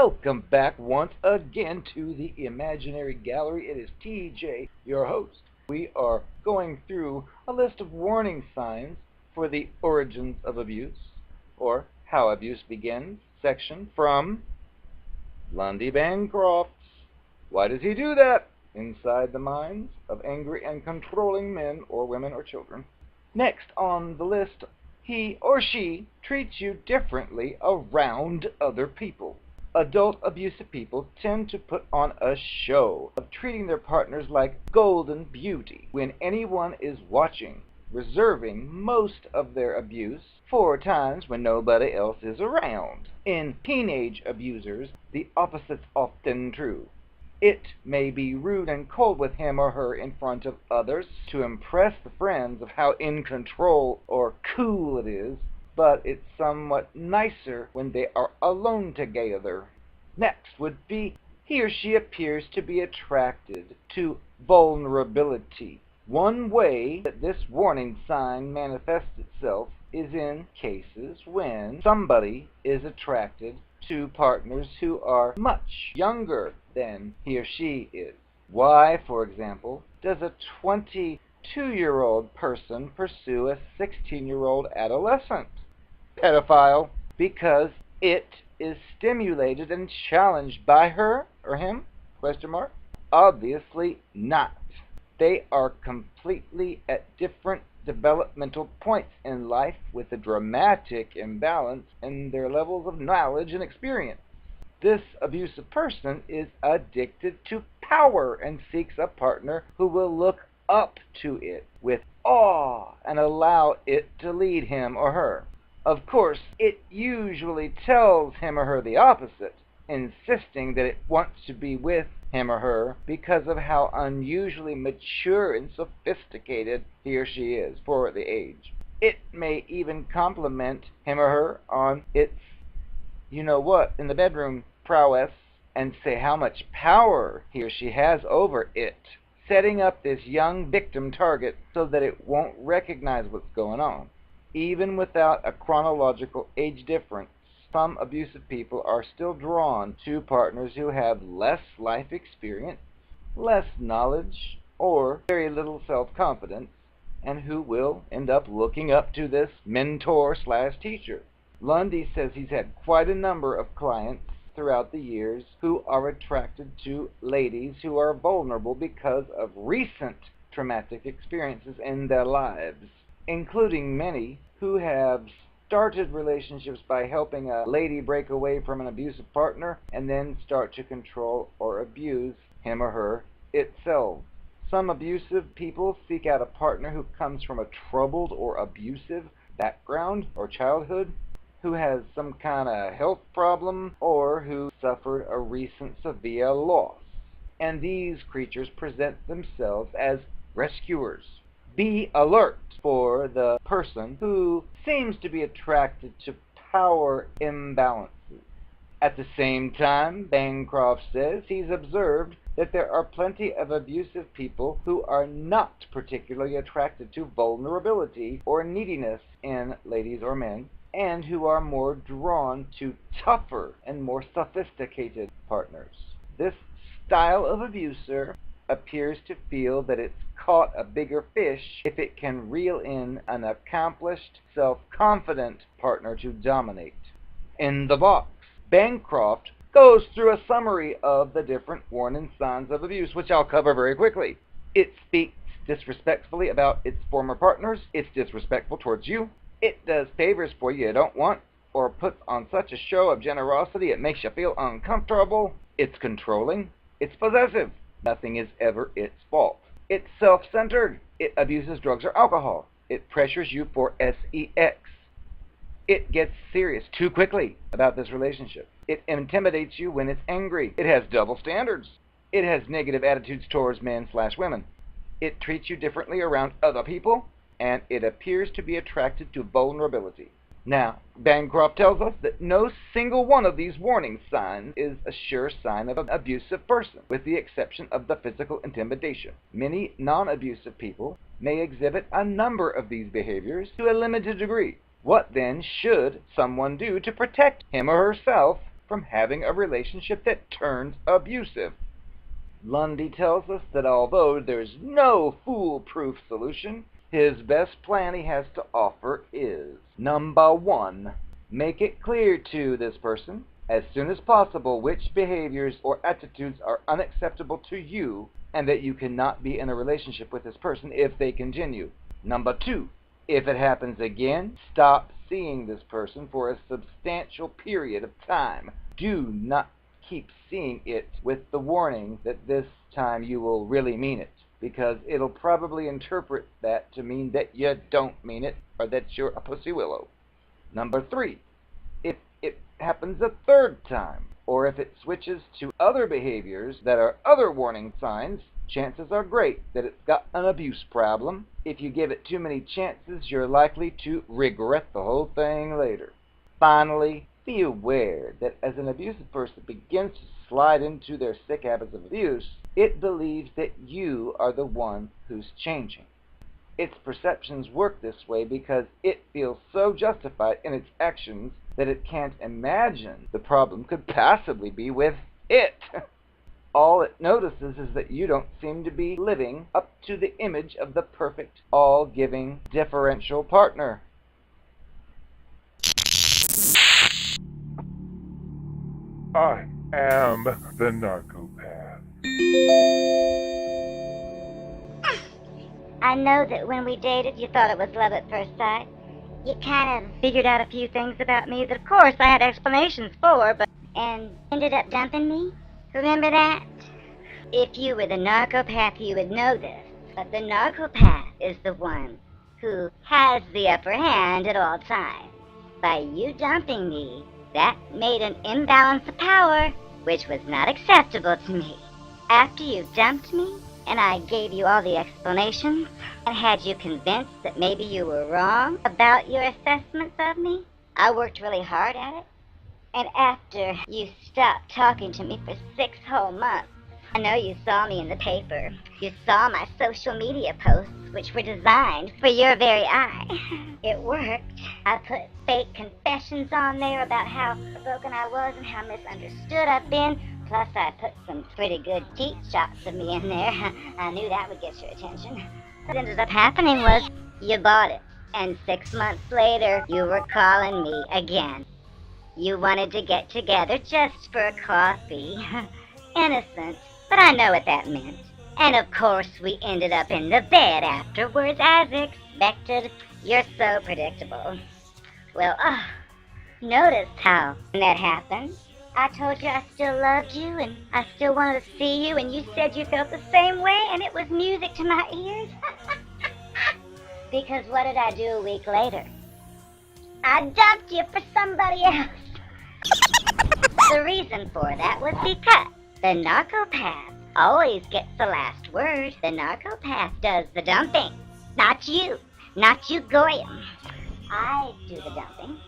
welcome back once again to the Imaginary Gallery. It is TJ, your host. We are going through a list of warning signs for the origins of abuse, or how abuse begins, section from Lundy Bancroft. Why does he do that? Inside the minds of angry and controlling men or women or children. Next on the list, he or she treats you differently around other people. Adult abusive people tend to put on a show of treating their partners like golden beauty when anyone is watching, reserving most of their abuse for times when nobody else is around. In teenage abusers, the opposite's often true. It may be rude and cold with him or her in front of others to impress the friends of how in control or cool it is, but it's somewhat nicer when they are alone together. Next would be he or she appears to be attracted to vulnerability. One way that this warning sign manifests itself is in cases when somebody is attracted to partners who are much younger than he or she is. Why, for example, does a 22-year-old person pursue a 16-year-old adolescent? Pedophile. Because it is stimulated and challenged by her or him? Question mark. Obviously not. They are completely at different developmental points in life with a dramatic imbalance in their levels of knowledge and experience. This abusive person is addicted to power and seeks a partner who will look up to it with awe and allow it to lead him or her. Of course, it usually tells him or her the opposite, insisting that it wants to be with him or her because of how unusually mature and sophisticated he or she is for the age. It may even compliment him or her on its you-know-what in the bedroom prowess and say how much power he or she has over it, setting up this young victim target so that it won't recognize what's going on. Even without a chronological age difference, some abusive people are still drawn to partners who have less life experience, less knowledge, or very little self-confidence, and who will end up looking up to this mentor/teacher. Lundy says he's had quite a number of clients throughout the years who are attracted to ladies who are vulnerable because of recent traumatic experiences in their lives, including many who have started relationships by helping a lady break away from an abusive partner and then start to control or abuse him or her itself. Some abusive people seek out a partner who comes from a troubled or abusive background or childhood, who has some kind of health problem, or who suffered a recent severe loss. And these creatures present themselves as rescuers. Be alert for the person who seems to be attracted to power imbalances. At the same time, Bancroft says he's observed that there are plenty of abusive people who are not particularly attracted to vulnerability or neediness in ladies or men, and who are more drawn to tougher and more sophisticated partners. This style of abuser appears to feel that it's caught a bigger fish if it can reel in an accomplished, self-confident partner to dominate. In the box, Bancroft goes through a summary of the different warning signs of abuse, which I'll cover very quickly. It speaks disrespectfully about its former partners. It's disrespectful towards you. It does favors for you don't want, or puts on such a show of generosity it makes you feel uncomfortable. It's controlling. It's possessive. Nothing is ever its fault. It's self-centered. It abuses drugs or alcohol. It pressures you for sex. It gets serious too quickly about this relationship. It intimidates you when it's angry. It has double standards. It has negative attitudes towards men/women. It treats you differently around other people, and it appears to be attracted to vulnerability. Now, Bancroft tells us that no single one of these warning signs is a sure sign of an abusive person, with the exception of the physical intimidation. Many non-abusive people may exhibit a number of these behaviors to a limited degree. What then should someone do to protect him or herself from having a relationship that turns abusive. Lundy tells us that although there's no foolproof solution, his best plan he has to offer is: number 1, make it clear to this person as soon as possible which behaviors or attitudes are unacceptable to you and that you cannot be in a relationship with this person if they continue. Number 2, if it happens again, stop seeing this person for a substantial period of time. Do not keep seeing it with the warning that this time you will really mean it, because it'll probably interpret that to mean that you don't mean it or that you're a pussy willow. Number 3, if it happens a third time, or if it switches to other behaviors that are other warning signs, chances are great that it's got an abuse problem. If you give it too many chances, you're likely to regret the whole thing later. Finally, be aware that as an abusive person begins to slide into their sick habits of abuse, it believes that you are the one who's changing. Its perceptions work this way because it feels so justified in its actions that it can't imagine the problem could possibly be with it. All it notices is that you don't seem to be living up to the image of the perfect, all-giving, differential partner. I am the Narcpath. I know that when we dated, you thought it was love at first sight. You kind of figured out a few things about me that, of course, I had explanations for, and ended up dumping me. Remember that? If you were the Narcpath, you would know this. But the Narcpath is the one who has the upper hand at all times. By you dumping me, that made an imbalance of power, which was not acceptable to me. After you dumped me, and I gave you all the explanations, and had you convinced that maybe you were wrong about your assessments of me, I worked really hard at it. And after you stopped talking to me for 6 whole months, I know you saw me in the paper. You saw my social media posts, which were designed for your very eye. It worked. I put fake confessions on there about how broken I was and how misunderstood I've been. Plus, I put some pretty good teeth shots of me in there. I knew that would get your attention. What ended up happening was you bought it. And 6 months later, you were calling me again. You wanted to get together just for a coffee. Innocent, but I know what that meant. And of course, we ended up in the bed afterwards, as expected. You're so predictable. Well, notice how when that happened, I told you I still loved you, and I still wanted to see you, and you said you felt the same way, and it was music to my ears. Because what did I do a week later? I dumped you for somebody else. The reason for that was because the Narcpath always gets the last word. The Narcpath does the dumping. Not you. Not you, Goyam. I do the dumping.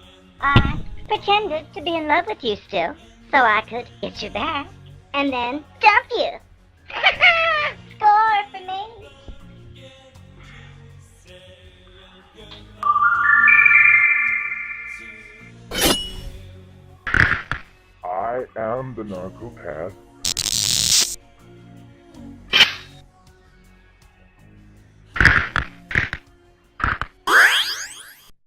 I pretended to be in love with you still, so I could get you back, and then dump you. Score for me. I am the Narcpath,